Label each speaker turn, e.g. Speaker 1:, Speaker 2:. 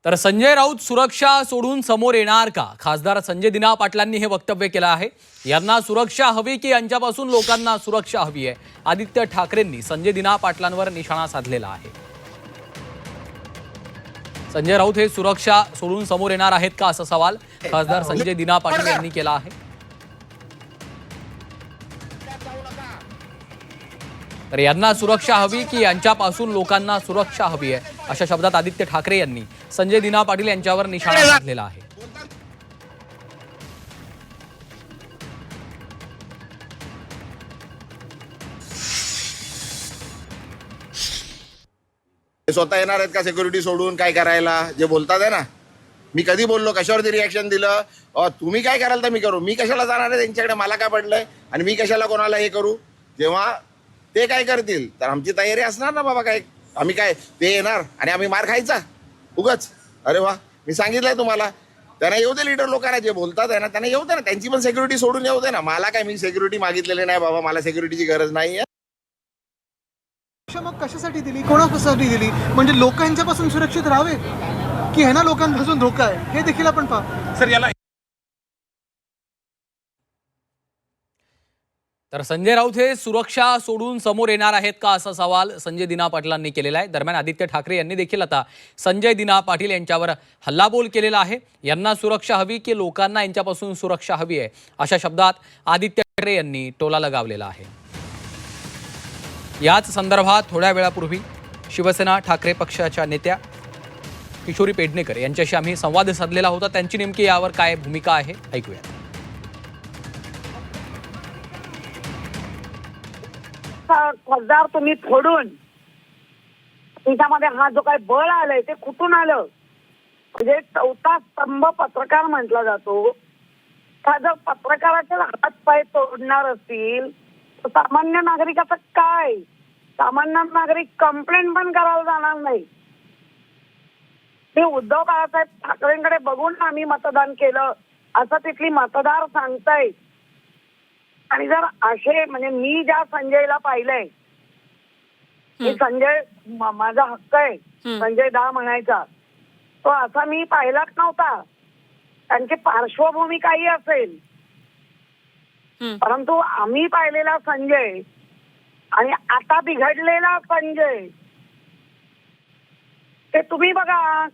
Speaker 1: तर संजय राऊत सुरक्षा सोडून समोर येणार का? खासदार संजय दिना पाटलांनी हे वक्तव्य केलं आहे। यांना सुरक्षा हवी की यांच्यापासून लोकांना सुरक्षा हवी आहे? आदित्य ठाकरेंनी संजय दिना पाटलांवर निशाणा साधलेला आहे। संजय राऊत हे सुरक्षा सोडून समोर येणार आहेत का असा सवाल खासदार संजय दिना पाटील यांनी केला आहे। तर यांना सुरक्षा हवी की यांच्यापासून लोकांना सुरक्षा हवी आहे अशा शब्दात आदित्य ठाकरे यांनी संजय दिना पाटील यांच्यावर निशाणा साधलेला आहे।
Speaker 2: स्वतः येणार आहेत का सिक्युरिटी सोडून काय करायला? जे बोलतात आहे ना, मी कधी बोललो, कशावरती रिॲक्शन दिलं? तुम्ही काय कराल तर मी करू, मी कशाला जाणार आहे त्यांच्याकडे, मला काय पडलंय आणि मी कशाला कोणाला हे करू? जेव्हा ते काय करतील तर आमची तयारी असणार ना बाबा। काय आम्ही काय ते येणार आणि आम्ही मार खायचा उगाच? अरे वा, मी सांगितलंय तुम्हाला, त्यांना येऊ दे, लीडर लोकांना जे बोलतात आहे ना त्यांना येऊ दे ना, त्यांची पण सिक्युरिटी सोडून येऊ दे ना। मला काय, मी सिक्युरिटी मागितलेली नाही बाबा, मला सिक्युरिटीची गरज नाही आहे।
Speaker 3: मग कशासाठी दिली, कोणासाठी दिली? म्हणजे लोक यांच्यापासून सुरक्षित राहावे की ह्यांना लोकांपासून धोका आहे हे देखील आपण पाहू।
Speaker 4: सर याला
Speaker 1: तर संजय राऊत हे सुरक्षा सोडून समोर येणार आहेत का असा सवाल संजय दिना पाटलांनी केलेला आहे। दरम्यान आदित्य ठाकरे यांनी देखील आता संजय दिना पाटील यांच्यावर हल्लाबोल केलेला आहे। यांना सुरक्षा हवी की लोकांना यांच्यापासून सुरक्षा हवी आहे अशा शब्दात आदित्य ठाकरे यांनी टोला लगावलेला आहे। याच संदर्भात थोड्या वेळापूर्वी शिवसेना ठाकरे पक्षाच्या नेत्या किशोरी पेडणेकर यांच्याशी आम्ही संवाद साधलेला होता। त्यांची नेमकी यावर काय भूमिका आहे ऐकूया।
Speaker 5: खासदार तुम्ही फोडून त्याच्यामध्ये हा जो काही बळ आलंय ते कुठून आलं? म्हणजे चौथा स्तंभ पत्रकार म्हटला जातो। हा जर पत्रकाराचे हात पाय तोडणार असतील तर सामान्य नागरिकाचं काय? सामान्य नागरिक कंप्लेंट पण करायला जाणार नाही। ते उद्धव बाळासाहेब ठाकरेंकडे बघून आम्ही मतदान केलं असं तिथली मतदार सांगतायत। आणि जर असे म्हणजे मी ज्या संजयला पाहिलंय, की संजय माझा हक्क आहे संजय दा म्हणायचा, तो असा मी पाहिलाच नव्हता। त्यांची पार्श्वभूमी काही असेल, परंतु आम्ही पाहिलेला संजय आणि आता बिघडलेला संजय ते तुम्ही बघा।